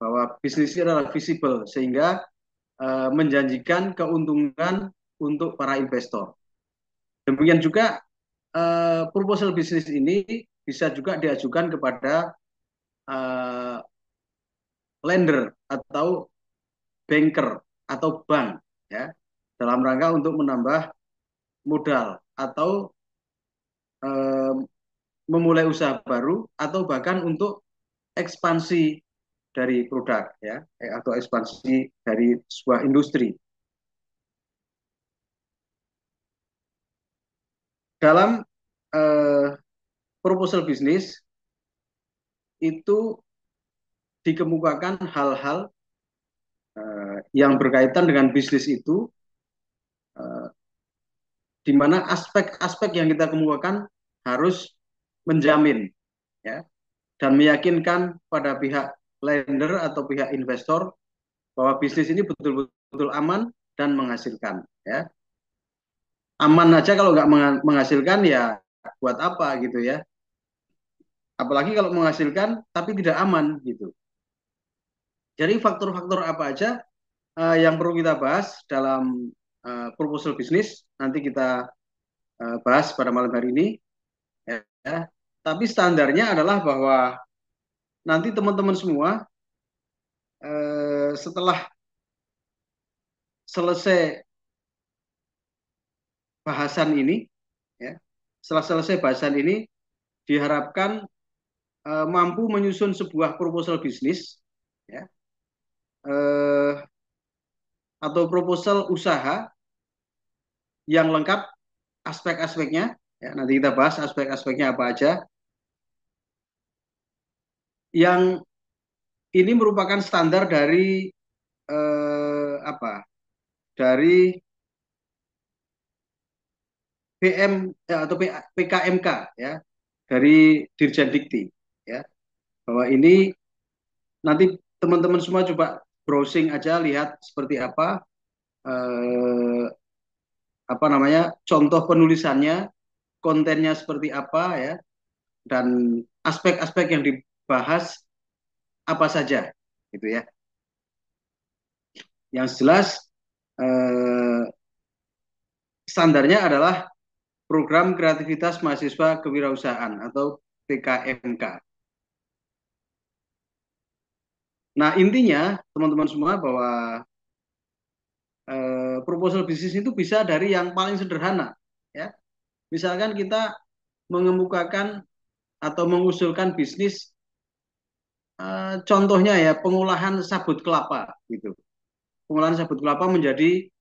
bahwa bisnis ini adalah visible sehingga menjanjikan keuntungan untuk para investor. Demikian juga proposal bisnis ini bisa juga diajukan kepada uh, lender atau banker atau bank ya dalam rangka untuk menambah modal atau eh, memulai usaha baru atau bahkan untuk ekspansi dari produk ya atau ekspansi dari sebuah industri. Dalam eh, proposal bisnis itu dikemukakan hal-hal yang berkaitan dengan bisnis itu eh, di mana aspek-aspek yang kita kemukakan harus menjamin ya dan meyakinkan pada pihak lender atau pihak investor bahwa bisnis ini betul-betul aman dan menghasilkan ya. Aman aja kalau nggak menghasilkan ya buat apa gitu ya. Apalagi kalau menghasilkan tapi tidak aman gitu. Jadi faktor-faktor apa aja yang perlu kita bahas dalam proposal bisnis nanti kita bahas pada malam hari ini ya. Tapi standarnya adalah bahwa nanti teman-teman semua setelah selesai bahasan ini ya, setelah selesai bahasan ini diharapkan mampu menyusun sebuah proposal bisnis ya, eh, atau proposal usaha yang lengkap aspek-aspeknya ya, nanti kita bahas aspek-aspeknya apa aja yang ini merupakan standar dari apa dari PM atau PKMK ya dari Dirjen Dikti ya bahwa ini nanti teman-teman semua coba browsing aja lihat seperti eh, apa namanya contoh penulisannya kontennya seperti apa ya dan aspek-aspek yang dibahas apa saja gitu ya yang jelas eh, standarnya adalah program kreativitas mahasiswa kewirausahaan atau PKMK. Nah intinya teman-teman semua bahwa proposal bisnis itu bisa dari yang paling sederhana ya misalkan kita mengemukakan atau mengusulkan bisnis contohnya ya pengolahan sabut kelapa gitu. Pengolahan sabut kelapa menjadi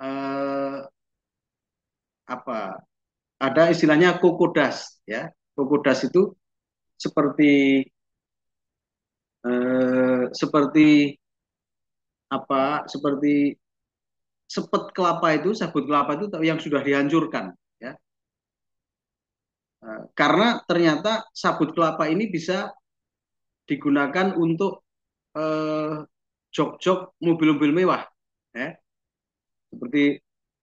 eh, apa? Ada istilahnya kokodas ya. Kokodas itu seperti seperti apa? Seperti sepet kelapa itu, sabut kelapa itu yang sudah dihancurkan ya. Karena ternyata sabut kelapa ini bisa digunakan untuk jok-jok mobil-mobil mewah ya. Seperti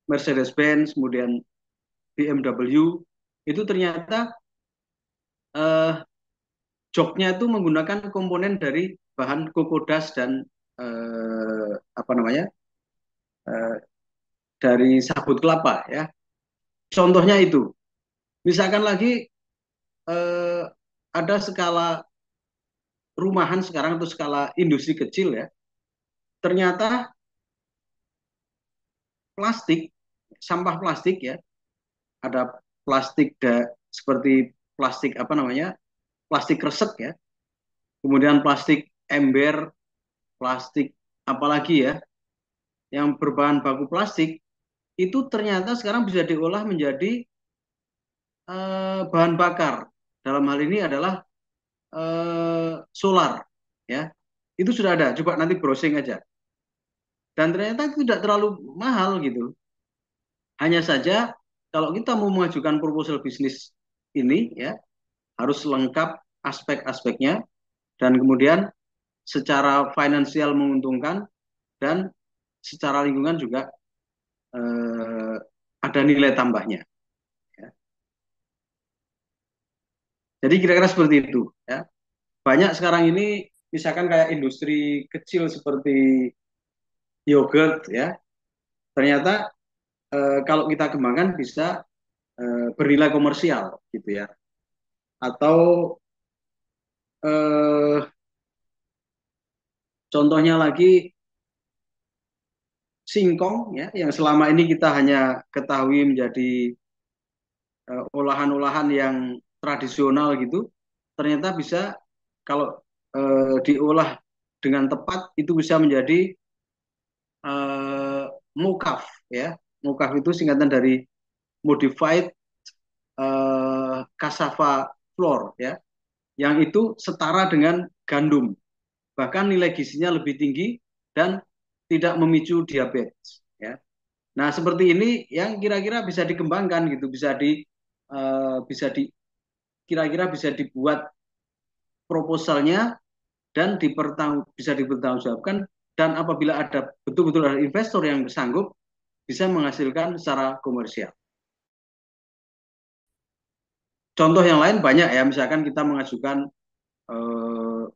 Mercedes-Benz, kemudian BMW, itu ternyata eh, joknya itu menggunakan komponen dari bahan kokodas dan apa namanya eh, dari sabut kelapa ya. Contohnya itu. Misalkan lagi eh, ada skala rumahan sekarang atau skala industri kecil ya. Ternyata plastik, sampah plastik ya, ada plastik seperti plastik apa namanya, plastik kresek ya, kemudian plastik ember, plastik apalagi ya, yang berbahan baku plastik itu ternyata sekarang bisa diolah menjadi bahan bakar. Dalam hal ini adalah solar, ya. Itu sudah ada. Coba nanti browsing aja. Dan ternyata itu tidak terlalu mahal gitu. Hanya saja kalau kita mau mengajukan proposal bisnis ini, ya harus lengkap aspek-aspeknya dan kemudian secara finansial menguntungkan dan secara lingkungan juga eh, ada nilai tambahnya. Ya. Jadi kira-kira seperti itu. Ya. Banyak sekarang ini misalkan kayak industri kecil seperti yogurt ya, ternyata kalau kita kembangkan bisa bernilai komersial gitu ya. Atau eh, contohnya lagi singkong ya, yang selama ini kita hanya ketahui menjadi olahan-olahan yang tradisional gitu, ternyata bisa kalau diolah dengan tepat itu bisa menjadi eh, mukaf ya. Mukaf itu singkatan dari modified cassava flour ya, yang itu setara dengan gandum, bahkan nilai gizinya lebih tinggi dan tidak memicu diabetes ya. Nah, seperti ini yang kira-kira bisa dikembangkan gitu, bisa di kira-kira bisa dibuat proposalnya dan bisa dipertanggungjawabkan, dan apabila ada betul-betul ada investor yang sanggup bisa menghasilkan secara komersial. Contoh yang lain banyak ya, misalkan kita mengajukan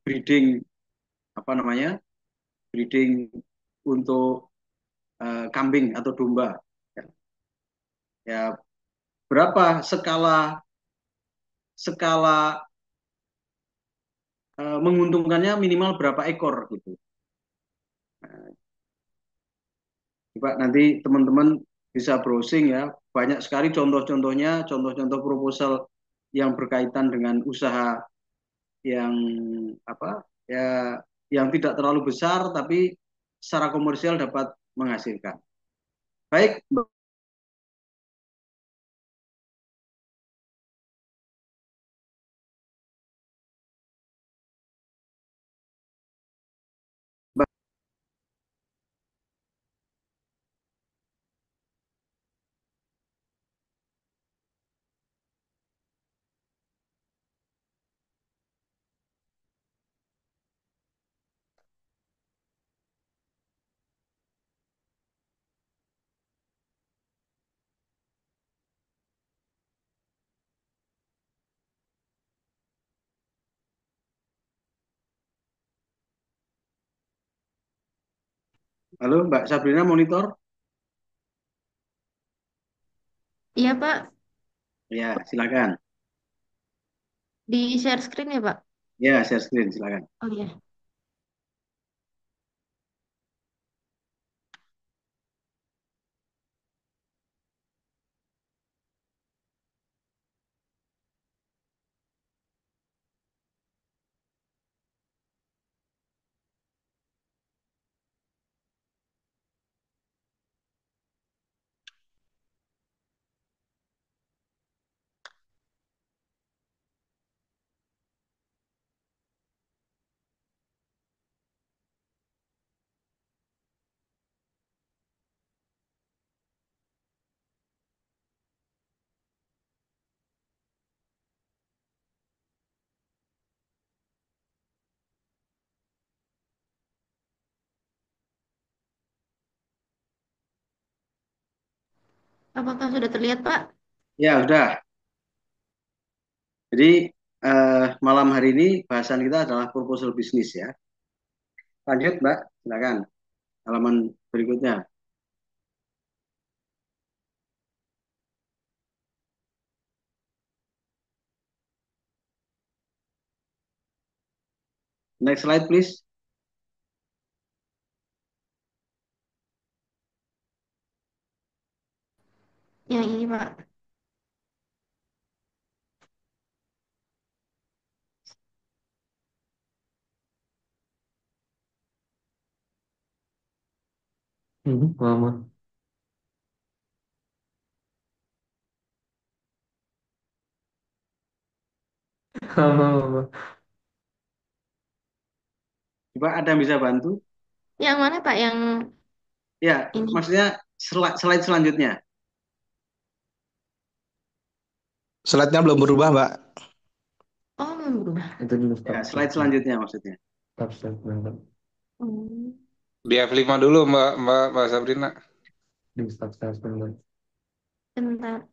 breeding apa namanya? Breeding untuk kambing atau domba. Ya, ya berapa skala skala menguntungkannya minimal berapa ekor gitu. Nah, coba nanti teman-teman bisa browsing ya, banyak sekali contoh-contohnya, contoh-contoh proposal yang berkaitan dengan usaha yang apa ya, yang tidak terlalu besar tapi secara komersial dapat menghasilkan. Baik, Mbak. Halo Mbak Sabrina, monitor? Iya, Pak. Ya, silakan. Di share screen ya, Pak? Ya, share screen silakan. Oh iya. Apakah sudah terlihat, Pak? Ya, sudah. Jadi malam hari ini bahasan kita adalah proposal bisnis ya. Lanjut Mbak, silakan. Halaman berikutnya. Next slide please. Yang ini, Pak. Lama. Lama, lama. Coba ada yang bisa bantu? Yang mana, Pak? Yang Ya, ini. maksudnya slide selanjutnya. Slide-nya belum berubah, Mbak. Oh, belum berubah. Itu dulu Ya, stop slide statement. selanjutnya maksudnya. Stop statement. Hmm. Di F5 dulu Mbak Sabrina. Di stop statement. Bentar.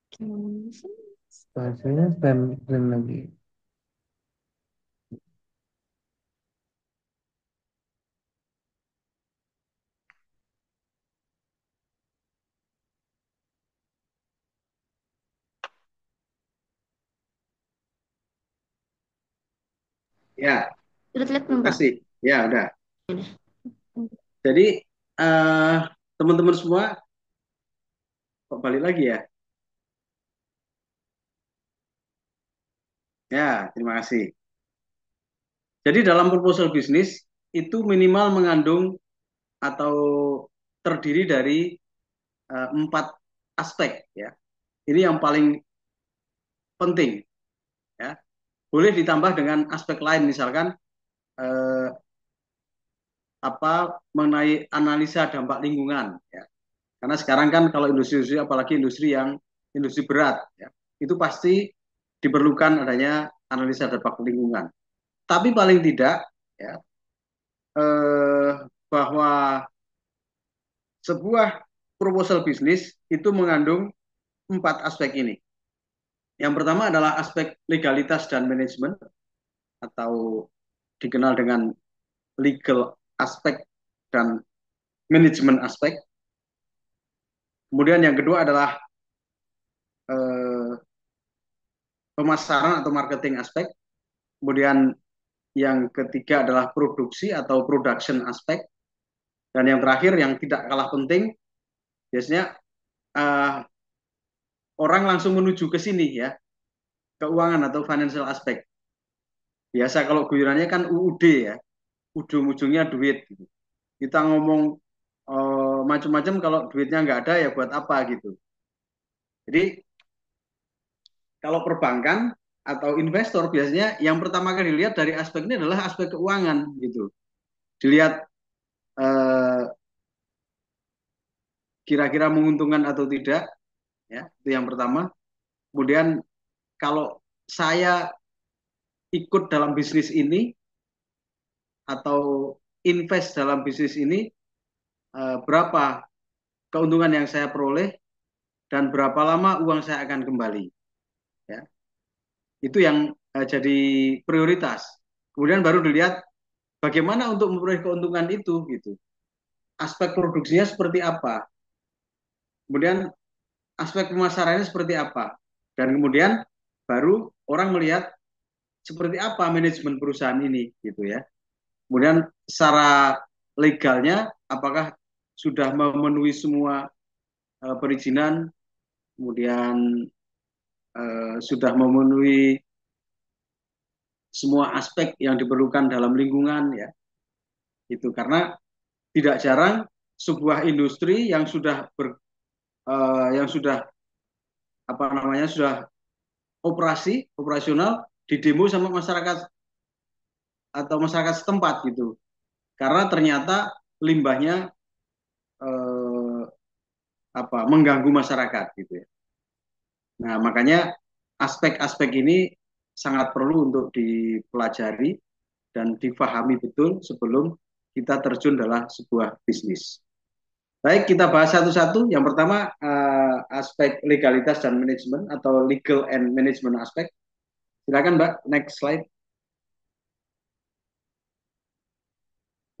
Gimana sih? Bahasanya stand lagi. Ya, Udah lihat terima belum Pak? kasih. Ya, udah. Udah. Jadi eh, teman-teman semua kok balik lagi ya? Ya, terima kasih. Jadi dalam proposal bisnis itu minimal mengandung atau terdiri dari 4 aspek ya. Ini yang paling penting ya. Boleh ditambah dengan aspek lain misalkan eh, mengenai analisa dampak lingkungan ya. Karena sekarang kan kalau industri-industri apalagi industri berat ya, itu pasti diperlukan adanya analisa dampak lingkungan. Tapi paling tidak ya eh, bahwa sebuah proposal bisnis itu mengandung 4 aspek ini. Yang pertama adalah aspek legalitas dan manajemen atau dikenal dengan legal aspek dan manajemen aspek. Kemudian yang kedua adalah eh, pemasaran atau marketing aspek. Kemudian yang ketiga adalah produksi atau production aspek. Dan yang terakhir yang tidak kalah penting, biasanya uh, orang langsung menuju ke sini ya, keuangan atau financial aspek. Biasa kalau guyurannya kan UUD ya, ujung-ujungnya duit. Gitu. Kita ngomong macam-macam kalau duitnya nggak ada ya buat apa gitu. Jadi kalau perbankan atau investor biasanya yang pertama kali dilihat dari aspek ini adalah aspek keuangan gitu. Dilihat eh, kira-kira menguntungkan atau tidak, ya itu yang pertama. Kemudian kalau saya ikut dalam bisnis ini atau invest dalam bisnis ini, berapa keuntungan yang saya peroleh dan berapa lama uang saya akan kembali. Ya, itu yang jadi prioritas. Kemudian baru dilihat bagaimana untuk memperoleh keuntungan itu, gitu. Aspek produksinya seperti apa, kemudian aspek pemasarannya seperti apa, dan kemudian baru orang melihat seperti apa manajemen perusahaan ini, gitu ya. Kemudian secara legalnya apakah sudah memenuhi semua perizinan, kemudian sudah memenuhi semua aspek yang diperlukan dalam lingkungan ya. Itu karena tidak jarang sebuah industri yang sudah apa namanya sudah operasional didemo sama masyarakat atau masyarakat setempat gitu. Karena ternyata limbahnya eh, mengganggu masyarakat gitu ya. Nah, makanya aspek-aspek ini sangat perlu untuk dipelajari dan difahami betul sebelum kita terjun dalam sebuah bisnis. Baik, kita bahas satu-satu. Yang pertama, aspek legalitas dan manajemen atau legal and management aspek. Silakan, Mbak. Next slide.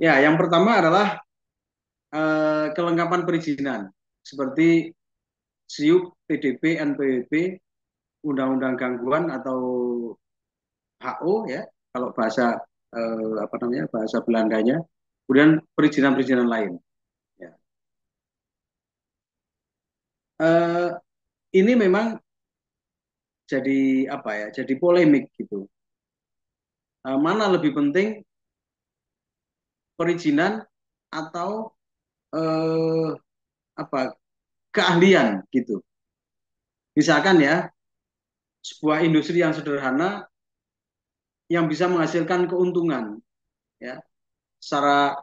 Ya, yang pertama adalah kelengkapan perizinan seperti SIUP, PDB, NPWP, Undang-Undang Gangguan atau HO ya, kalau bahasa bahasa Belandanya. Kemudian perizinan-perizinan lain. Ya. Ini memang jadi jadi polemik gitu. Mana lebih penting perizinan atau eh, apa keahlian gitu. Misalkan ya sebuah industri yang sederhana yang bisa menghasilkan keuntungan ya secara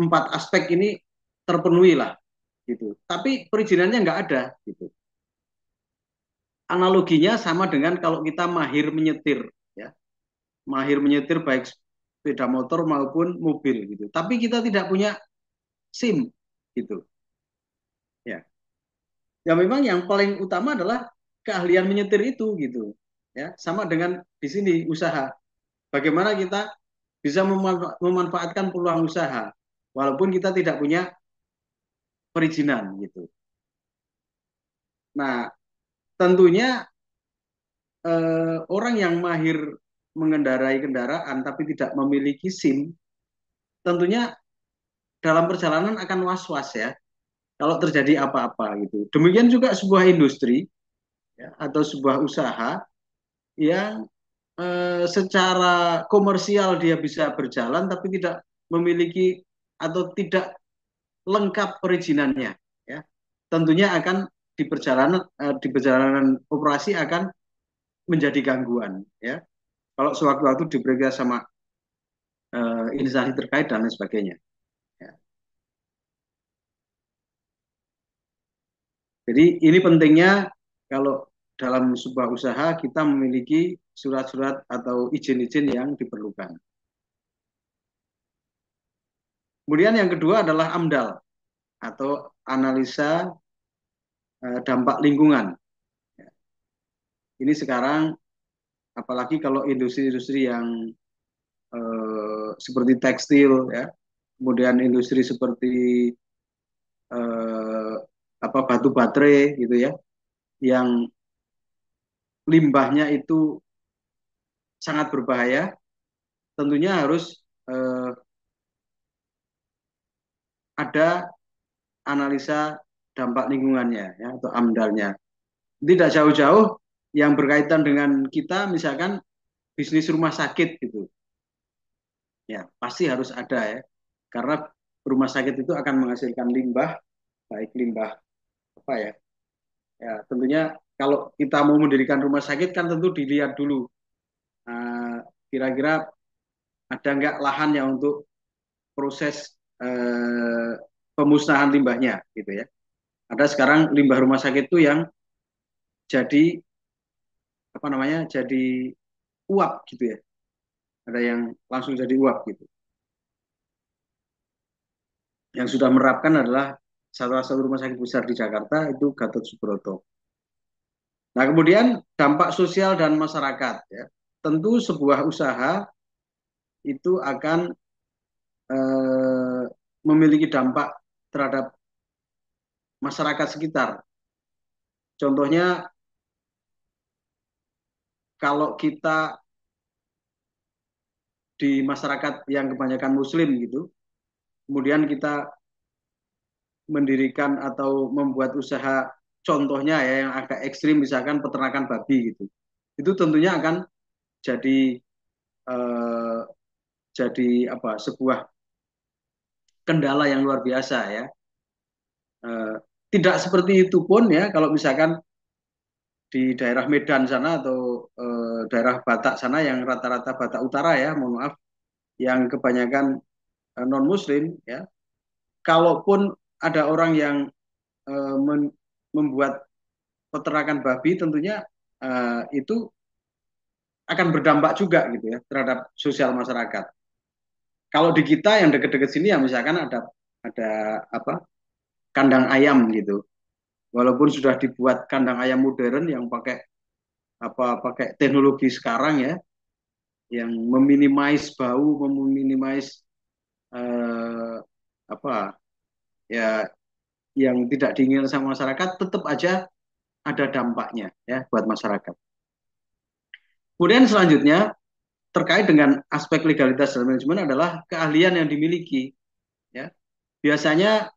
4 aspek ini terpenuhi lah gitu. Tapi perizinannya nggak ada gitu. Analoginya sama dengan kalau kita mahir menyetir ya, mahir menyetir baik sepeda motor maupun mobil gitu. Tapi kita tidak punya SIM gitu. Ya. Ya memang yang paling utama adalah keahlian menyetir itu gitu. Ya, sama dengan di sini usaha. Bagaimana kita bisa memanfaatkan peluang usaha walaupun kita tidak punya perizinan gitu. Nah, tentunya orang yang mahir mengendarai kendaraan tapi tidak memiliki SIM, tentunya dalam perjalanan akan was-was ya kalau terjadi apa-apa gitu. Demikian juga sebuah industri ya, atau sebuah usaha yang secara komersial dia bisa berjalan tapi tidak memiliki atau tidak lengkap perizinannya ya. Tentunya akan di perjalanan operasi akan menjadi gangguan ya. Kalau sewaktu-waktu diperiksa sama instansi terkait dan lain sebagainya. Ya. Jadi ini pentingnya kalau dalam sebuah usaha kita memiliki surat-surat atau izin-izin yang diperlukan. Kemudian yang kedua adalah AMDAL atau analisa dampak lingkungan. Ini sekarang apalagi kalau industri-industri yang seperti tekstil ya, kemudian industri seperti eh, batu baterai gitu ya, yang limbahnya itu sangat berbahaya, tentunya harus ada analisa dampak lingkungannya ya, atau AMDAL-nya. Tidak jauh-jauh yang berkaitan dengan kita, misalkan bisnis rumah sakit gitu, ya pasti harus ada ya, karena rumah sakit itu akan menghasilkan limbah, baik limbah apa ya, ya tentunya kalau kita mau mendirikan rumah sakit kan tentu dilihat dulu kira-kira ada nggak lahan yang untuk proses pemusnahan limbahnya gitu ya. Ada sekarang limbah rumah sakit itu yang jadi apa namanya, jadi uap gitu ya. Ada yang langsung jadi uap gitu. Yang sudah menerapkan adalah salah satu rumah sakit besar di Jakarta, itu Gatot Subroto. Nah, kemudian dampak sosial dan masyarakat ya. Tentu sebuah usaha itu akan memiliki dampak terhadap masyarakat sekitar. Contohnya kalau kita di masyarakat yang kebanyakan muslim gitu, kemudian kita mendirikan atau membuat usaha, contohnya ya yang agak ekstrim misalkan peternakan babi gitu, itu tentunya akan jadi eh, jadi apa, sebuah kendala yang luar biasa ya. Eh, Tidak seperti itu pun ya kalau misalkan di daerah Medan sana atau daerah Batak sana yang rata-rata Batak Utara ya, mohon maaf, yang kebanyakan non Muslim ya. Kalaupun ada orang yang membuat peternakan babi, tentunya itu akan berdampak juga gitu ya terhadap sosial masyarakat. Kalau di kita yang dekat-dekat sini ya misalkan ada apa, kandang ayam gitu. Walaupun sudah dibuat kandang ayam modern yang pakai teknologi sekarang ya, yang meminimais bau, meminimais eh, apa ya, yang tidak diinginkan sama masyarakat, tetap aja ada dampaknya ya buat masyarakat. Kemudian selanjutnya terkait dengan aspek legalitas dan manajemen adalah keahlian yang dimiliki ya. Biasanya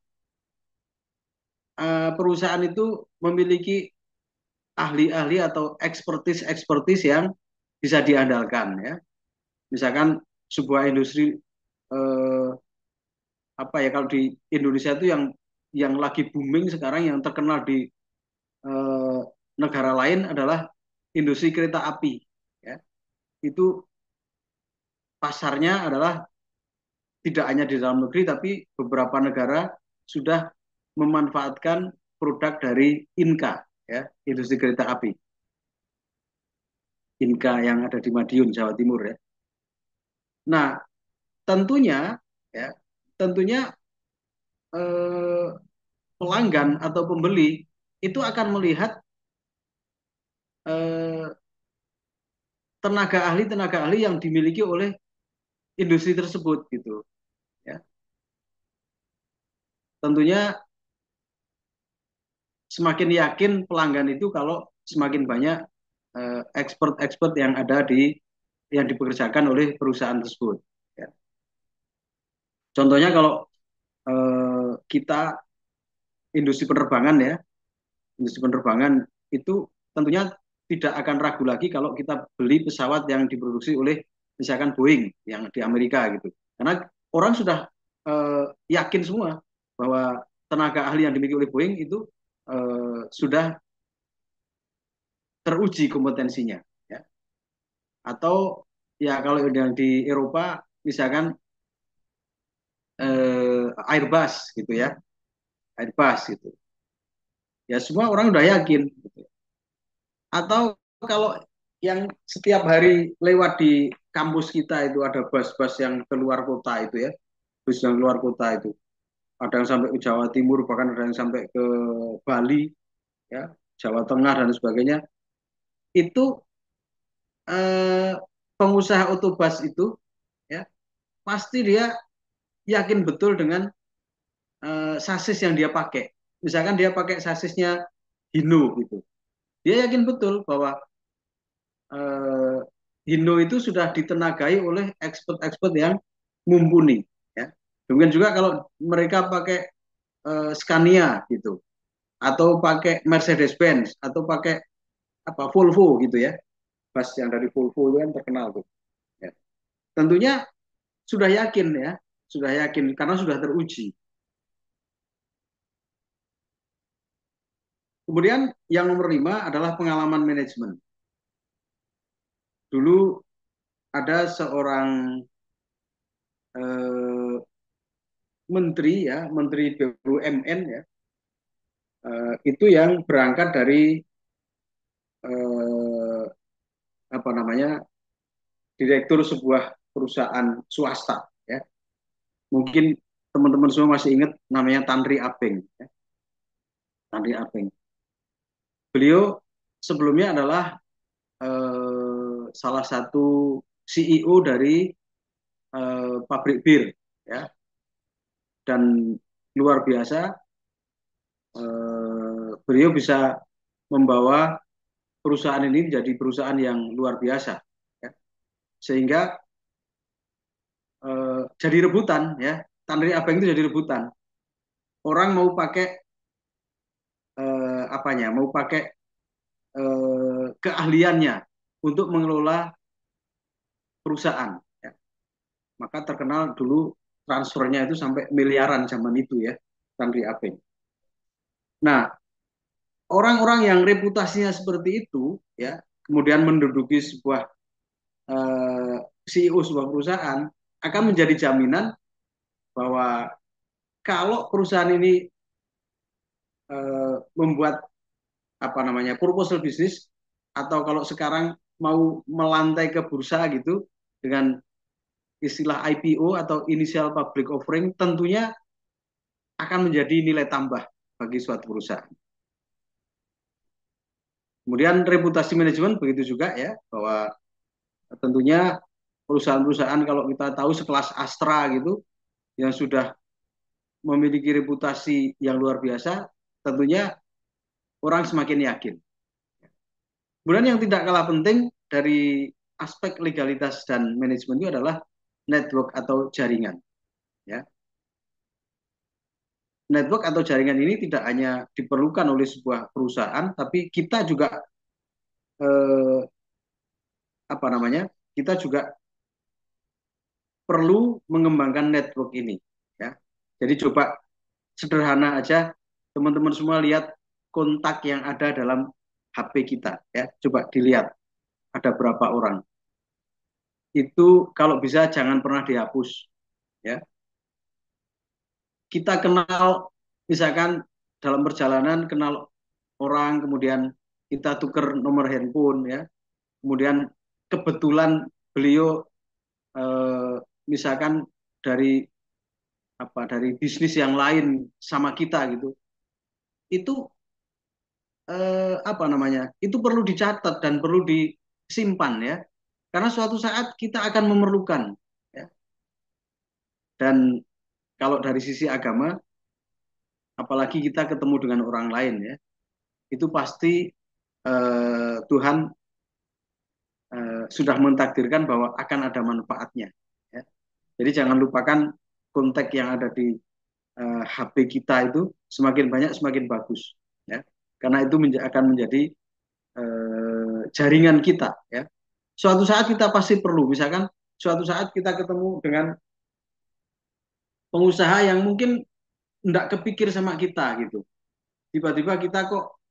perusahaan itu memiliki ahli-ahli atau ekspertis yang bisa diandalkan ya. Misalkan sebuah industri eh, apa ya, kalau di Indonesia itu yang lagi booming sekarang, yang terkenal di eh, negara lain adalah industri kereta api ya. Itu pasarnya adalah tidak hanya di dalam negeri tapi beberapa negara sudah memanfaatkan produk dari Inka ya, industri kereta api Inka yang ada di Madiun, Jawa Timur ya. Nah, tentunya ya, tentunya pelanggan atau pembeli itu akan melihat tenaga ahli yang dimiliki oleh industri tersebut gitu ya. Tentunya semakin yakin pelanggan itu kalau semakin banyak expert-expert yang ada yang dipekerjakan oleh perusahaan tersebut ya. Contohnya kalau kita industri penerbangan ya, industri penerbangan itu tentunya tidak akan ragu lagi kalau kita beli pesawat yang diproduksi oleh misalkan Boeing yang di Amerika gitu. Karena orang sudah yakin semua bahwa tenaga ahli yang dimiliki oleh Boeing itu sudah teruji kompetensinya. Ya. Atau ya kalau yang di Eropa misalkan Airbus gitu ya, Airbus gitu. Ya semua orang udah yakin. Gitu. Atau kalau yang setiap hari lewat di kampus kita itu ada bus-bus yang keluar kota itu ya, bus yang keluar kota itu. Ada yang sampai ke Jawa Timur, bahkan ada yang sampai ke Bali, ya, Jawa Tengah dan sebagainya. Itu eh, pengusaha otobus itu, ya, pasti dia yakin betul dengan sasis yang dia pakai. Misalkan dia pakai sasisnya Hino gitu, dia yakin betul bahwa eh, Hino itu sudah ditenagai oleh expert-expert yang mumpuni. Ya. Demikian juga kalau mereka pakai Scania gitu, atau pakai Mercedes-Benz, atau pakai apa Volvo gitu ya, bus yang dari Volvo itu kan terkenal tuh. Ya. Tentunya sudah yakin ya, sudah yakin karena sudah teruji. Kemudian yang nomor 5 adalah pengalaman manajemen. Dulu ada seorang eh, menteri ya, menteri BUMN ya, itu yang berangkat dari eh, apa namanya direktur sebuah perusahaan swasta ya. Mungkin teman-teman semua masih ingat namanya Tanri Abeng ya. Tanri Abeng. Beliau sebelumnya adalah salah satu CEO dari pabrik bir ya, dan luar biasa beliau bisa membawa perusahaan ini menjadi perusahaan yang luar biasa ya. Sehingga jadi rebutan ya, Tanri Abeng itu jadi rebutan, orang mau pakai apanya, mau pakai keahliannya untuk mengelola perusahaan ya. Maka terkenal dulu transfernya itu sampai miliaran zaman itu ya, Tanri Abeng. Nah, orang-orang yang reputasinya seperti itu ya, kemudian menduduki sebuah CEO sebuah perusahaan akan menjadi jaminan bahwa kalau perusahaan ini membuat apa namanya proposal bisnis, atau kalau sekarang mau melantai ke bursa gitu dengan istilah IPO atau initial public offering, tentunya akan menjadi nilai tambah bagi suatu perusahaan. Kemudian reputasi manajemen begitu juga ya, bahwa tentunya perusahaan-perusahaan kalau kita tahu sekelas Astra gitu yang sudah memiliki reputasi yang luar biasa, tentunya orang semakin yakin. Kemudian yang tidak kalah penting dari aspek legalitas dan manajemen itu adalah network atau jaringan. Ya. Network atau jaringan ini tidak hanya diperlukan oleh sebuah perusahaan, tapi kita juga eh, apa namanya? Kita juga perlu mengembangkan network ini. Ya. Jadi coba sederhana aja, teman-teman semua lihat kontak yang ada dalam HP kita. Ya, coba dilihat ada berapa orang. Itu kalau bisa jangan pernah dihapus. Ya, kita kenal misalkan dalam perjalanan kenal orang, kemudian kita tuker nomor handphone ya, kemudian kebetulan beliau eh, misalkan dari dari bisnis yang lain sama kita gitu, itu apa namanya, itu perlu dicatat dan perlu disimpan ya, Karena suatu saat kita akan memerlukan, ya. Dan kalau dari sisi agama, apalagi kita ketemu dengan orang lain, ya, itu pasti Tuhan sudah mentakdirkan bahwa akan ada manfaatnya. Ya. Jadi jangan lupakan kontak yang ada di HP kita itu semakin banyak semakin bagus, ya. Karena itu akan menjadi jaringan kita, ya. Suatu saat kita pasti perlu, misalkan suatu saat kita ketemu dengan pengusaha yang mungkin tidak kepikir sama kita gitu. Tiba-tiba kita kok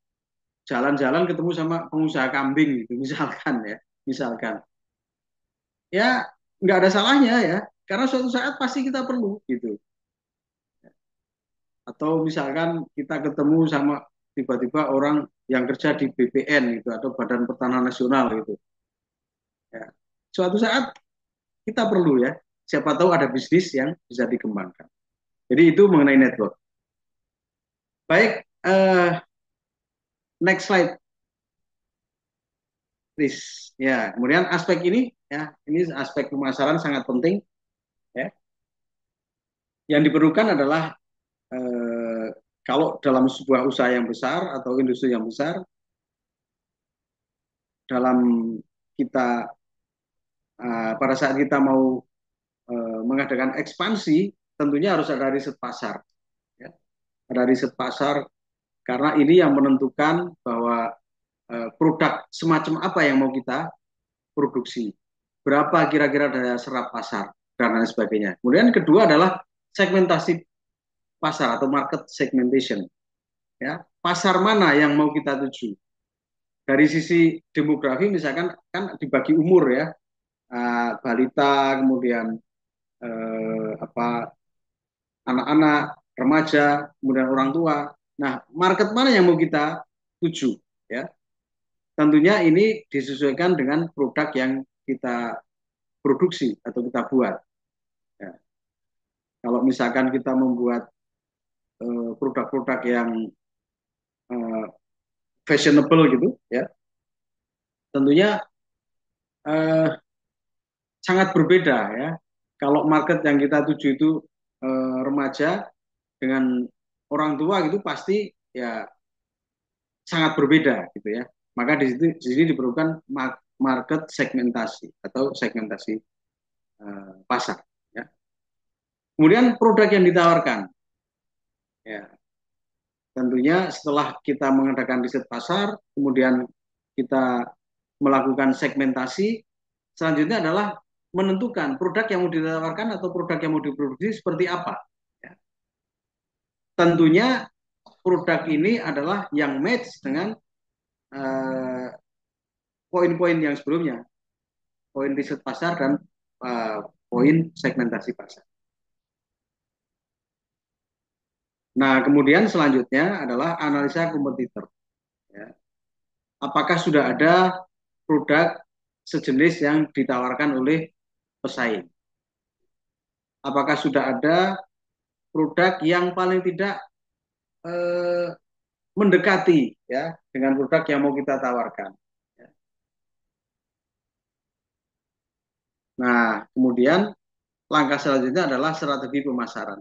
jalan-jalan ketemu sama pengusaha kambing gitu, misalkan, ya, misalkan, ya nggak ada salahnya, ya, karena suatu saat pasti kita perlu gitu. Atau misalkan kita ketemu sama tiba-tiba orang yang kerja di BPN gitu atau Badan Pertanahan Nasional gitu, ya. Suatu saat kita perlu, ya, siapa tahu ada bisnis yang bisa dikembangkan. Jadi itu mengenai network. Baik, next slide please. Ya, kemudian aspek ini, ya, ini aspek pemasaran sangat penting, ya. Yang diperlukan adalah kalau dalam sebuah usaha yang besar atau industri yang besar, dalam kita pada saat kita mau mengadakan ekspansi, tentunya harus ada riset pasar, ya. Ada riset pasar karena ini yang menentukan bahwa produk semacam apa yang mau kita produksi, berapa kira-kira daya serap pasar, dan lain sebagainya. Kemudian kedua adalah segmentasi pasar atau market segmentation, ya. Pasar mana yang mau kita tuju? Dari sisi demografi misalkan kan dibagi umur, ya, balita, kemudian anak-anak, remaja, kemudian orang tua. Nah, market mana yang mau kita tuju, ya? Tentunya ini disesuaikan dengan produk yang kita produksi atau kita buat. Ya. Kalau misalkan kita membuat produk-produk yang fashionable gitu, ya, tentunya sangat berbeda, ya. Kalau market yang kita tuju itu remaja dengan orang tua gitu pasti ya sangat berbeda gitu, ya. Maka di sini diperlukan market segmentasi atau segmentasi pasar, ya. Kemudian produk yang ditawarkan, ya, tentunya setelah kita mengadakan riset pasar, kemudian kita melakukan segmentasi, selanjutnya adalah menentukan produk yang mau ditawarkan atau produk yang mau diproduksi seperti apa, ya. Tentunya produk ini adalah yang match dengan poin-poin yang sebelumnya, poin riset pasar dan poin segmentasi pasar. Nah, kemudian selanjutnya adalah analisa kompetitor, ya. Apakah sudah ada produk sejenis yang ditawarkan oleh pesaing? Apakah sudah ada produk yang paling tidak mendekati, ya, dengan produk yang mau kita tawarkan? Nah, kemudian langkah selanjutnya adalah strategi pemasaran.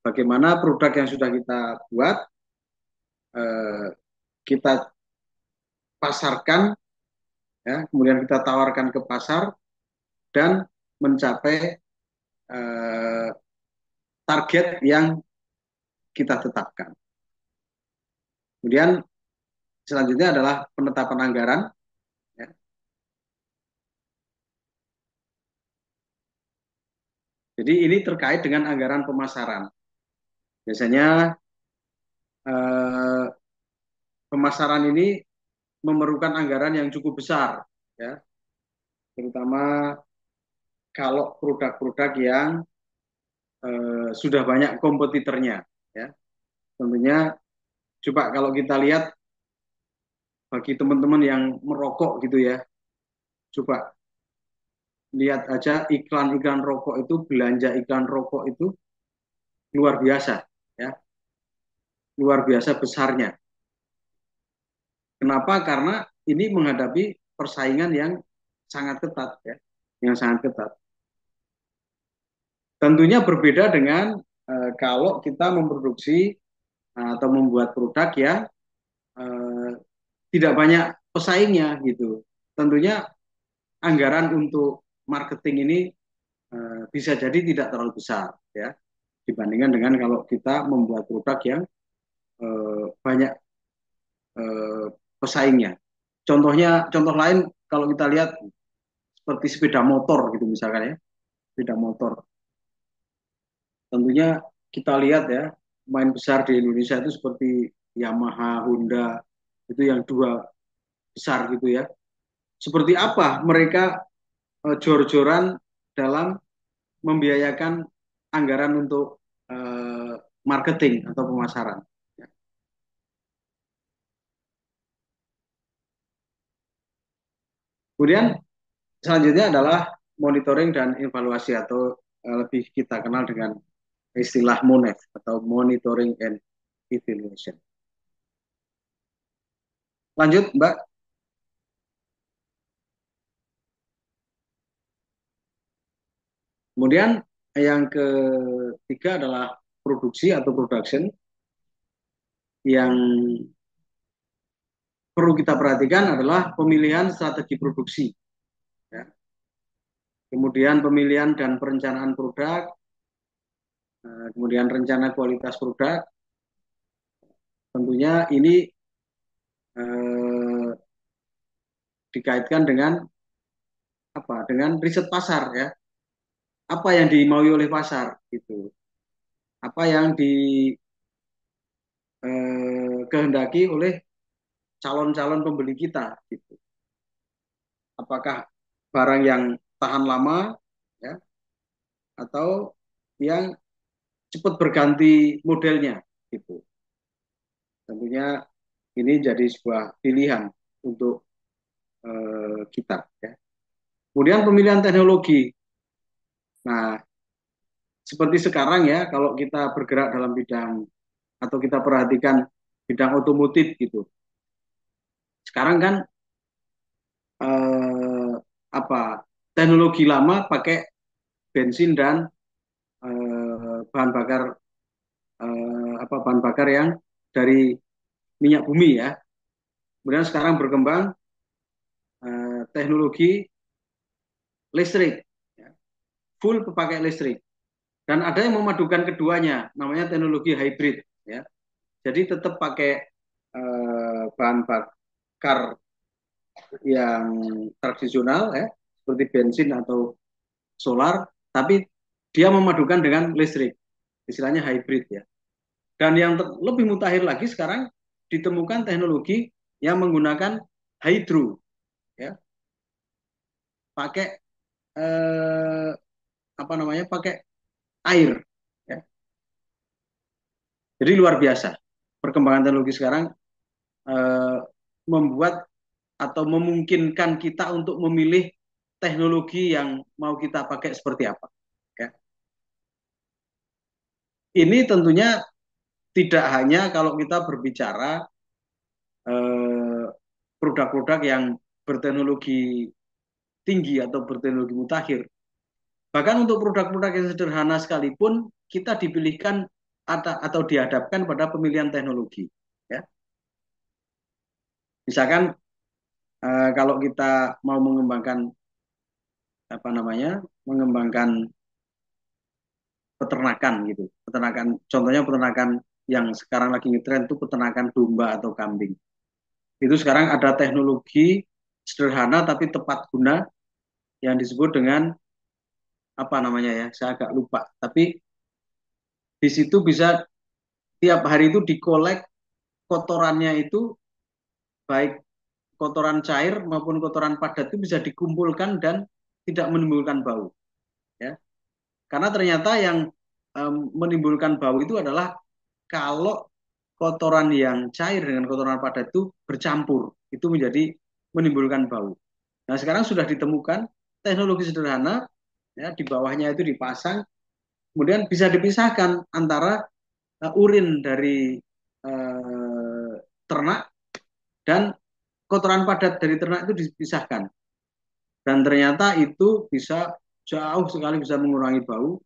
Bagaimana produk yang sudah kita buat kita pasarkan, ya, kemudian kita tawarkan ke pasar dan mencapai target yang kita tetapkan. Kemudian selanjutnya adalah penetapan anggaran, ya. Jadi ini terkait dengan anggaran pemasaran. Biasanya pemasaran ini memerlukan anggaran yang cukup besar, ya, terutama kalau produk-produk yang sudah banyak kompetitornya, ya. Tentunya coba kalau kita lihat bagi teman-teman yang merokok gitu, ya, coba lihat aja iklan-iklan rokok itu, belanja iklan rokok itu luar biasa, ya, luar biasa besarnya. Kenapa? Karena ini menghadapi persaingan yang sangat ketat ya, yang sangat ketat. Tentunya berbeda dengan kalau kita memproduksi atau membuat produk yang eh, tidak banyak pesaingnya gitu. Tentunya anggaran untuk marketing ini bisa jadi tidak terlalu besar ya dibandingkan dengan kalau kita membuat produk yang banyak eh, pesaingnya. Contoh lain kalau kita lihat seperti sepeda motor gitu misalkan ya, sepeda motor. Tentunya kita lihat ya, pemain besar di Indonesia itu seperti Yamaha, Honda, itu yang dua besar gitu ya. Seperti apa mereka jor-joran dalam membiayakan anggaran untuk marketing atau pemasaran. Kemudian selanjutnya adalah monitoring dan evaluasi atau lebih kita kenal dengan istilah MONEV atau monitoring and evaluation. Lanjut, Mbak. Kemudian yang ketiga adalah produksi atau production yang perlu kita perhatikan adalah pemilihan strategi produksi. Ya. Kemudian pemilihan dan perencanaan produk, kemudian rencana kualitas produk. Tentunya ini dikaitkan dengan apa? Dengan riset pasar ya. Apa yang dimaui oleh pasar gitu. Apa yang dikehendaki oleh calon-calon pembeli kita gitu. Apakah barang yang tahan lama ya atau yang cepat berganti modelnya gitu. Tentunya ini jadi sebuah pilihan untuk kita ya. Kemudian pemilihan teknologi. Nah, seperti sekarang ya kalau kita bergerak dalam bidang atau kita perhatikan bidang otomotif gitu. Sekarang kan apa teknologi lama pakai bensin dan bahan bakar bahan bakar yang dari minyak bumi ya. Kemudian sekarang berkembang teknologi listrik, ya, full pakai listrik. Dan ada yang memadukan keduanya, namanya teknologi hybrid. Ya. Jadi tetap pakai bahan bakar yang tradisional, ya, seperti bensin atau solar, tapi dia memadukan dengan listrik, istilahnya hybrid ya. Dan yang lebih mutakhir lagi sekarang ditemukan teknologi yang menggunakan hydro, ya, pakai pakai air, ya. Jadi luar biasa perkembangan teknologi sekarang membuat atau memungkinkan kita untuk memilih teknologi yang mau kita pakai seperti apa. Ya. Ini tentunya tidak hanya kalau kita berbicara produk-produk yang berteknologi tinggi atau berteknologi mutakhir. Bahkan untuk produk-produk yang sederhana sekalipun kita dipilihkan atau dihadapkan pada pemilihan teknologi. Ya. Misalkan kalau kita mau mengembangkan mengembangkan peternakan gitu, contohnya peternakan yang sekarang lagi ngetren itu peternakan domba atau kambing. Itu sekarang ada teknologi sederhana tapi tepat guna yang disebut dengan saya agak lupa. Tapi di situ bisa tiap hari itu dikolek kotorannya itu baik kotoran cair maupun kotoran padat itu bisa dikumpulkan dan tidak menimbulkan bau. Ya. Karena ternyata yang menimbulkan bau itu adalah kalau kotoran yang cair dengan kotoran padat itu bercampur, itu menjadi menimbulkan bau. Nah sekarang sudah ditemukan teknologi sederhana, ya, di bawahnya itu dipasang, kemudian bisa dipisahkan antara urin dari ternak dan kotoran padat dari ternak itu dipisahkan. Dan ternyata itu bisa jauh sekali bisa mengurangi bau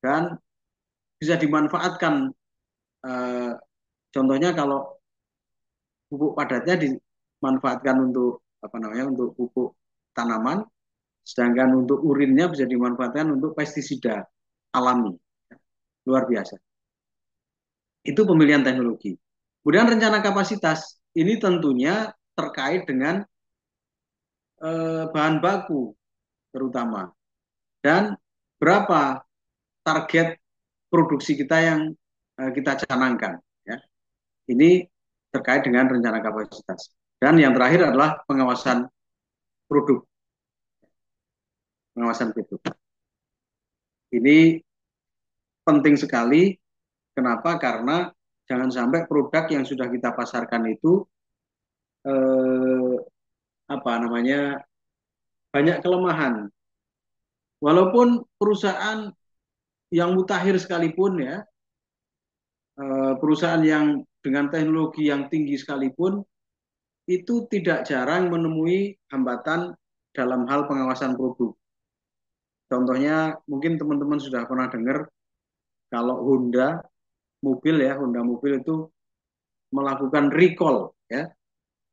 dan bisa dimanfaatkan. Eh, Contohnya kalau pupuk padatnya dimanfaatkan untuk apa namanya untuk pupuk tanaman, sedangkan untuk urinnya bisa dimanfaatkan untuk pestisida alami. Luar biasa. Itu pemilihan teknologi. Kemudian rencana kapasitas ini tentunya terkait dengan bahan baku terutama dan berapa target produksi kita yang kita canangkan. Ya. Ini terkait dengan rencana kapasitas. Dan yang terakhir adalah pengawasan produk, pengawasan produk. Ini penting sekali. Kenapa? Karena jangan sampai produk yang sudah kita pasarkan itu eh, apa namanya banyak kelemahan. Walaupun perusahaan yang mutakhir sekalipun ya, perusahaan yang dengan teknologi yang tinggi sekalipun itu tidak jarang menemui hambatan dalam hal pengawasan produk. Contohnya mungkin teman-teman sudah pernah dengar kalau Honda mobil ya, Honda mobil itu melakukan recall ya,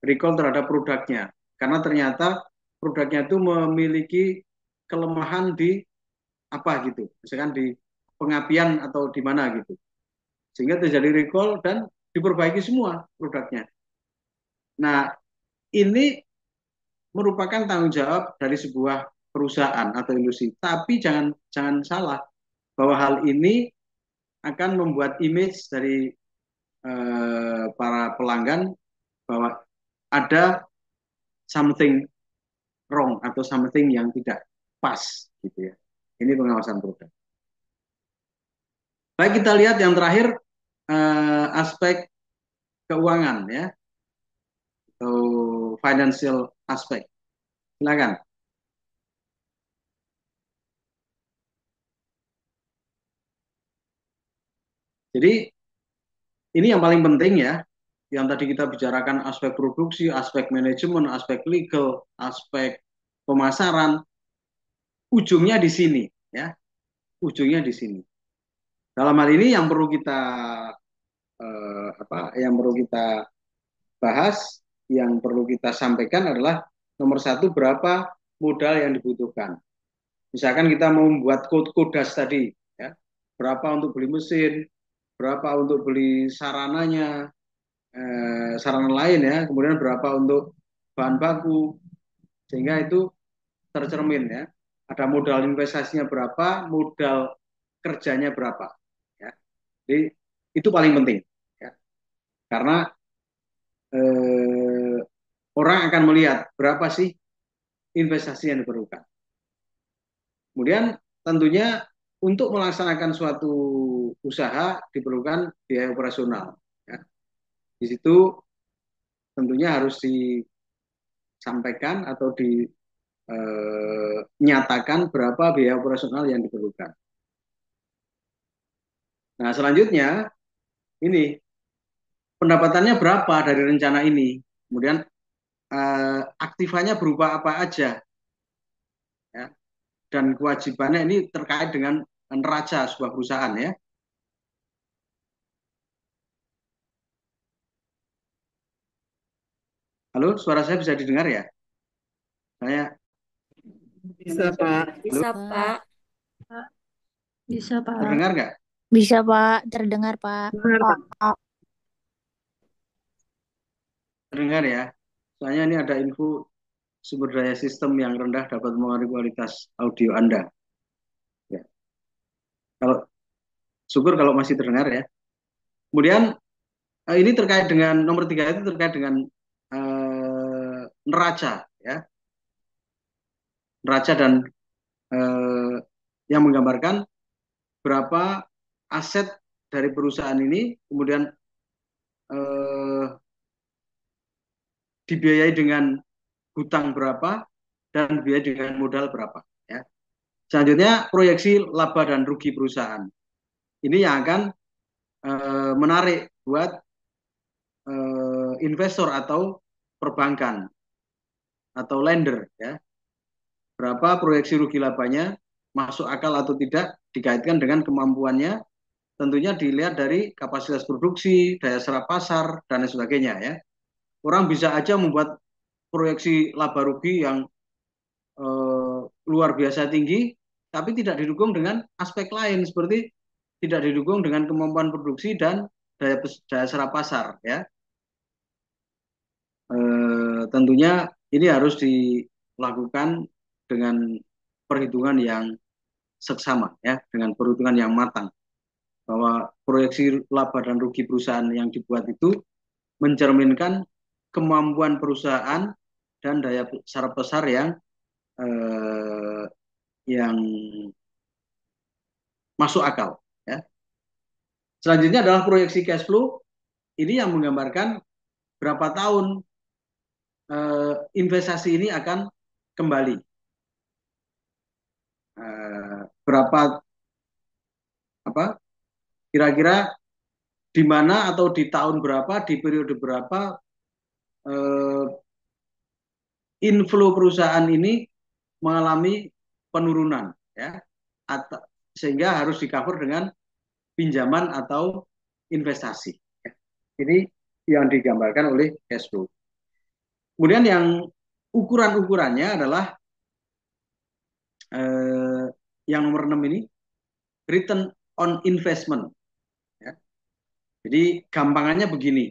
recall terhadap produknya karena ternyata produknya itu memiliki kelemahan di apa gitu, misalkan di pengapian atau di mana gitu, sehingga terjadi recall dan diperbaiki semua produknya. Nah, ini merupakan tanggung jawab dari sebuah perusahaan atau industri. Tapi jangan jangan salah bahwa hal ini akan membuat image dari para pelanggan bahwa ada something wrong atau something yang tidak pas gitu ya. Ini pengawasan produk. Baik, kita lihat yang terakhir aspek keuangan ya atau financial aspek. Silakan. Jadi ini yang paling penting ya, yang tadi kita bicarakan aspek produksi, aspek manajemen, aspek legal, aspek pemasaran, ujungnya di sini ya, ujungnya di sini. Dalam hal ini yang perlu kita yang perlu kita bahas, yang perlu kita sampaikan adalah nomor satu berapa modal yang dibutuhkan. Misalkan kita mau membuat kodas tadi, ya, berapa untuk beli mesin, berapa untuk beli sarananya, sarana lain ya, kemudian berapa untuk bahan baku, sehingga itu tercermin ya. Ada modal investasinya berapa, modal kerjanya berapa. Ya. Jadi itu paling penting, ya. Karena orang akan melihat berapa sih investasi yang diperlukan. Kemudian tentunya untuk melaksanakan suatu usaha diperlukan biaya operasional. Ya. Di situ tentunya harus disampaikan atau dinyatakan berapa biaya operasional yang diperlukan. Nah, selanjutnya ini pendapatannya berapa dari rencana ini, kemudian aktifannya berupa apa aja, ya. Dan kewajibannya ini terkait dengan neraca sebuah perusahaan ya. Halo, suara saya bisa didengar ya? Saya Bisa, Pak. halo, Bisa, Pak. Bisa, Pak. terdengar nggak? Bisa, Pak. Terdengar, Pak. Benar, Pak. Terdengar ya. Soalnya ini ada info sumber daya sistem yang rendah dapat mengaruhi kualitas audio Anda. Ya. Kalau syukur kalau masih terdengar ya. Kemudian ini terkait dengan nomor 3 itu terkait dengan neraca ya. Neraca dan yang menggambarkan berapa aset dari perusahaan ini kemudian dibiayai dengan hutang berapa dan biaya dengan modal berapa ya. Selanjutnya proyeksi laba dan rugi perusahaan. Ini yang akan menarik buat investor atau perbankan atau lender ya. berapa proyeksi rugi labanya, masuk akal atau tidak, dikaitkan dengan kemampuannya, tentunya dilihat dari kapasitas produksi, daya serap pasar, dan lain sebagainya ya. Orang bisa aja membuat proyeksi laba rugi yang luar biasa tinggi, tapi tidak didukung dengan aspek lain seperti tidak didukung dengan kemampuan produksi dan daya serap pasar ya. Tentunya ini harus dilakukan dengan perhitungan yang seksama ya, dengan perhitungan yang matang, bahwa proyeksi laba dan rugi perusahaan yang dibuat itu mencerminkan kemampuan perusahaan dan daya serap pasar yang masuk akal ya. Selanjutnya adalah proyeksi cash flow. Ini yang menggambarkan berapa tahun investasi ini akan kembali. Berapa kira-kira di mana atau di tahun berapa, di periode berapa inflow perusahaan ini mengalami penurunan ya, sehingga harus di-cover dengan pinjaman atau investasi. Ini yang digambarkan oleh cash flow. Kemudian yang ukuran-ukurannya adalah yang nomor 6 ini, return on investment. Ya. Jadi gampangannya begini,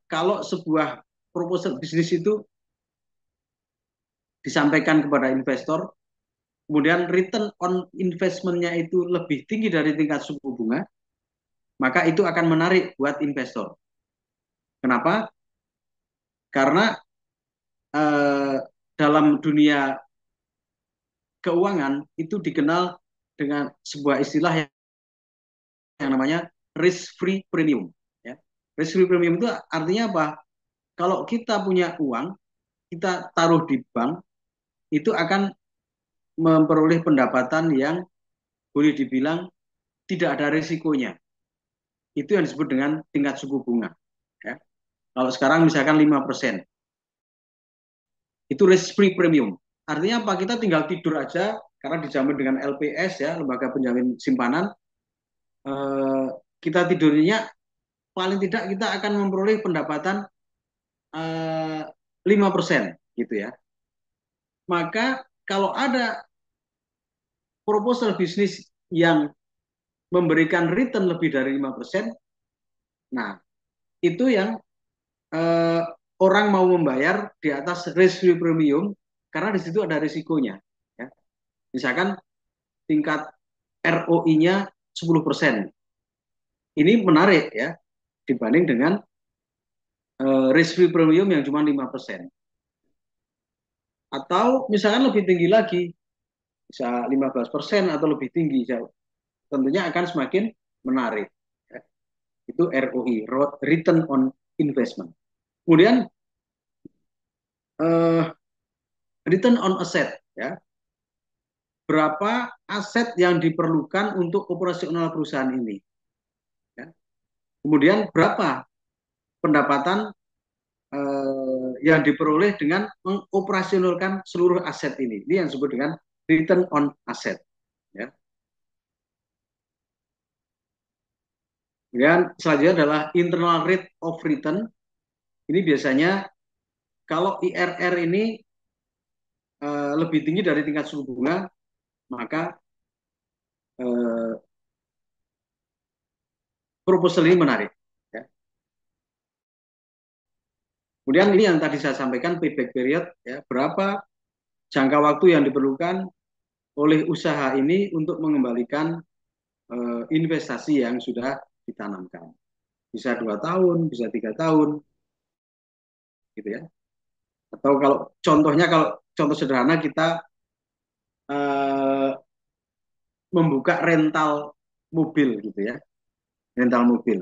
kalau sebuah proposal bisnis itu disampaikan kepada investor, kemudian return on investment-nya itu lebih tinggi dari tingkat suku bunga, maka itu akan menarik buat investor. Kenapa? Karena dalam dunia keuangan itu dikenal dengan sebuah istilah yang namanya risk-free premium. Ya. Risk-free premium itu artinya apa? Kalau kita punya uang, kita taruh di bank, itu akan memperoleh pendapatan yang boleh dibilang tidak ada risikonya. Itu yang disebut dengan tingkat suku bunga. Ya. Kalau sekarang misalkan 5%. Itu risk-free premium. Artinya apa? Kita tinggal tidur aja, karena dijamin dengan LPS, ya, lembaga penjamin simpanan. Kita tidurnya, paling tidak kita akan memperoleh pendapatan 5%. Gitu ya. Maka kalau ada proposal bisnis yang memberikan return lebih dari 5%, nah itu yang orang mau membayar di atas risk-free premium, karena di situ ada risikonya. Ya. Misalkan tingkat ROI-nya 10%. Ini menarik ya, dibanding dengan risk-free premium yang cuma 5%. Atau misalkan lebih tinggi lagi, bisa 15% atau lebih tinggi, tentunya akan semakin menarik. Ya. Itu ROI, return on investment. Kemudian return on asset, ya, berapa aset yang diperlukan untuk operasional perusahaan ini. Ya. Kemudian berapa pendapatan yang diperoleh dengan mengoperasionalkan seluruh aset ini. Ini yang disebut dengan return on asset. Ya. Kemudian selanjutnya adalah internal rate of return. Ini biasanya kalau IRR ini lebih tinggi dari tingkat suku bunga, maka proposal ini menarik. Ya. Kemudian ini yang tadi saya sampaikan, payback period, ya, berapa jangka waktu yang diperlukan oleh usaha ini untuk mengembalikan investasi yang sudah ditanamkan. Bisa 2 tahun, bisa 3 tahun, gitu ya. Atau kalau contohnya, kalau contoh sederhana, kita membuka rental mobil, gitu ya, rental mobil.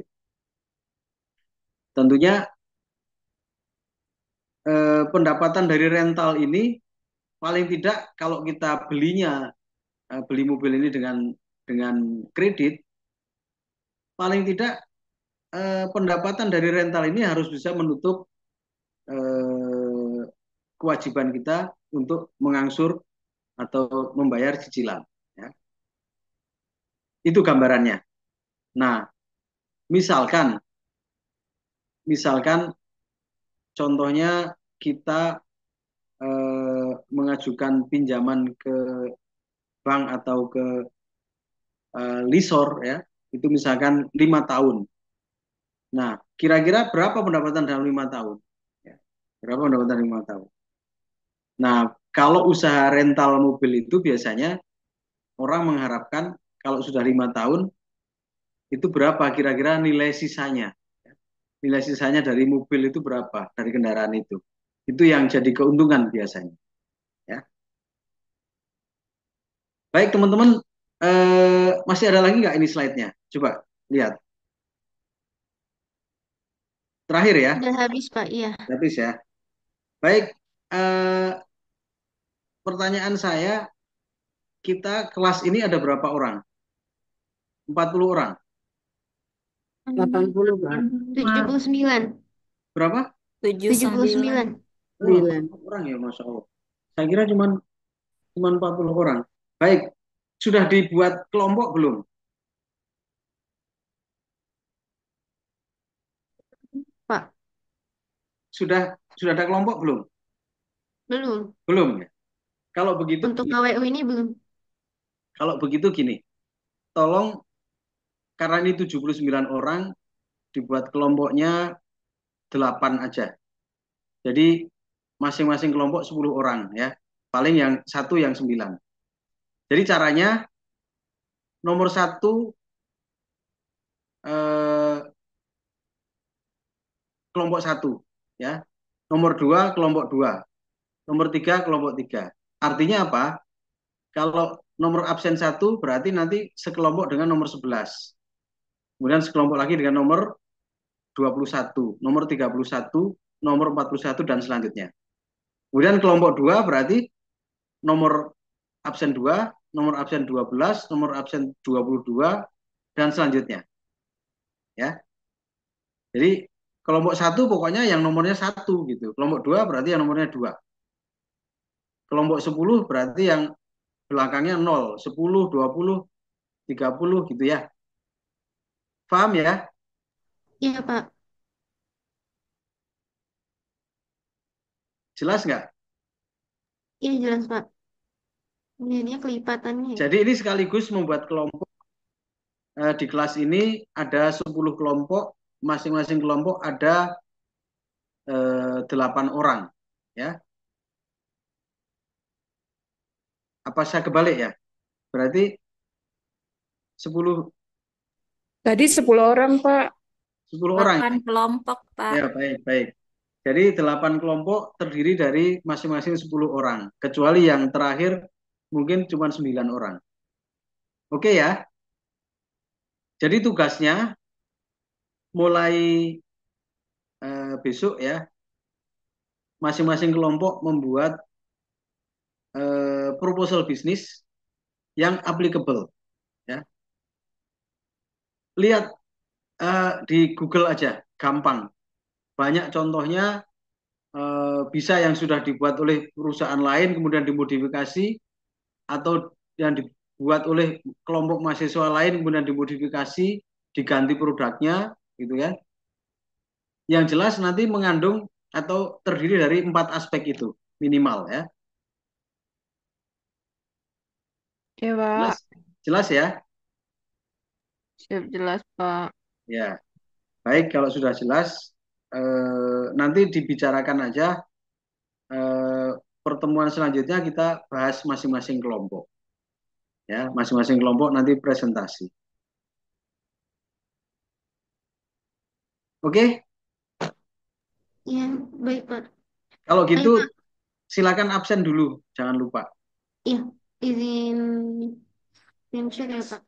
Tentunya pendapatan dari rental ini paling tidak kalau kita beli mobil ini dengan kredit, paling tidak pendapatan dari rental ini harus bisa menutup kewajiban kita untuk mengangsur atau membayar cicilan. Ya. Itu gambarannya. Nah, misalkan contohnya kita mengajukan pinjaman ke bank atau ke lisor ya, itu misalkan 5 tahun. Nah, kira-kira berapa pendapatan dalam 5 tahun? Ya, berapa pendapatan 5 tahun? Nah, kalau usaha rental mobil itu biasanya orang mengharapkan kalau sudah 5 tahun itu berapa kira-kira nilai sisanya? Nilai sisanya dari mobil itu berapa dari kendaraan itu? Itu yang jadi keuntungan biasanya. Ya. Baik teman-teman, masih ada lagi nggak ini slide-nya? Coba lihat. Terakhir ya. Udah habis, Pak. Iya. Habis ya. Baik, pertanyaan saya, kita kelas ini ada berapa orang? 40 orang. 80, Pak. 79. Berapa? 79. 9. Orang ya, Masya Allah. Saya kira cuma 40 orang. Baik, sudah dibuat kelompok belum? Pak, Sudah ada kelompok belum? belum. Belum ya. Kalau begitu Untuk KWU ini belum. gini. Tolong karena ini 79 orang dibuat kelompoknya 8 aja. Jadi masing-masing kelompok 10 orang ya. Paling yang satu yang 9. Jadi caranya nomor 1 kelompok 1 ya. Nomor 2 kelompok 2. Nomor 3 kelompok 3. Artinya apa? Kalau nomor absen 1 berarti nanti sekelompok dengan nomor 11. Kemudian sekelompok lagi dengan nomor 21, nomor 31, nomor 41 dan selanjutnya. Kemudian kelompok 2 berarti nomor absen 2, nomor absen 12, nomor absen 22 dan selanjutnya. Ya. Jadi kelompok 1 pokoknya yang nomornya 1 gitu. Kelompok 2 berarti yang nomornya 2. Kelompok 10 berarti yang belakangnya 0, 10, 20, 30 gitu ya. Paham ya? Iya, Pak. Jelas nggak? Iya, jelas, Pak. Jadinya kelipatannya ya. Jadi ini sekaligus membuat kelompok. Di kelas ini ada 10 kelompok, masing-masing kelompok ada 8 orang. Ya. Apa saya kebalik ya? Berarti 10 Tadi 10 orang, Pak. 10 orang. 8 kelompok, Pak. Ya, baik. Jadi 8 kelompok terdiri dari masing-masing 10 orang. Kecuali yang terakhir mungkin cuma 9 orang. Oke ya. Jadi tugasnya mulai besok ya, masing-masing kelompok membuat proposal bisnis yang applicable. Ya. Lihat di Google aja, gampang. Banyak contohnya bisa yang sudah dibuat oleh perusahaan lain kemudian dimodifikasi atau yang dibuat oleh kelompok mahasiswa lain kemudian dimodifikasi, diganti produknya, gitu kan? Yang jelas nanti mengandung atau terdiri dari 4 aspek itu minimal ya. Oke, Pak. Jelas ya? Siap, jelas, Pak. Ya. Baik, kalau sudah jelas nanti dibicarakan aja pertemuan selanjutnya kita bahas masing-masing kelompok. Ya, masing-masing kelompok nanti presentasi. Oke? Iya, baik, Pak. Kalau Ayo, gitu Pak. silakan absen dulu, jangan lupa. Iya, izin screenshot ya, Pak.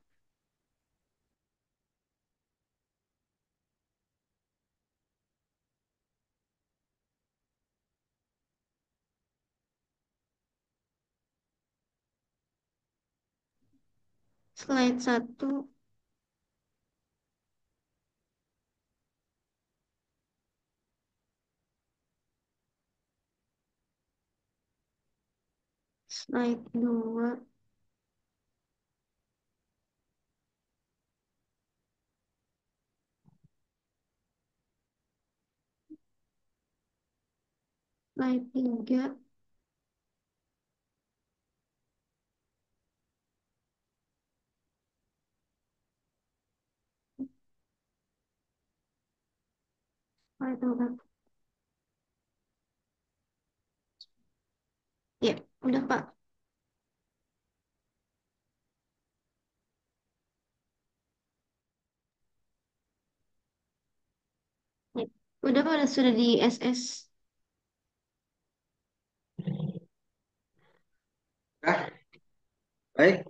Slide 1. Slide 2. Slide 3. Slide 4. Ya, udah Pak. Ya. Udah Pak, sudah di SS. Nah, baik,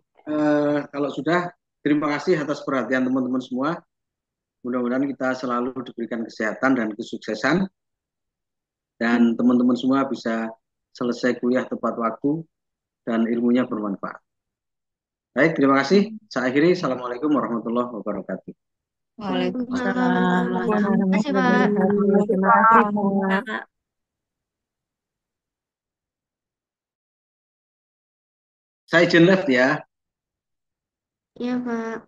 kalau sudah, terima kasih atas perhatian teman-teman semua. Mudah-mudahan kita selalu diberikan kesehatan dan kesuksesan, dan teman-teman semua bisa selesai kuliah tepat waktu dan ilmunya bermanfaat. Baik, terima kasih. Saya akhiri. Assalamualaikum warahmatullahi wabarakatuh. Waalaikumsalam Waalaikumsalam warahmatullahi wabarakatuh. Terima kasih Pak. warahmatullahi wabarakatuh. Terima kasih, Pak. Saya izin left ya. Iya Pak.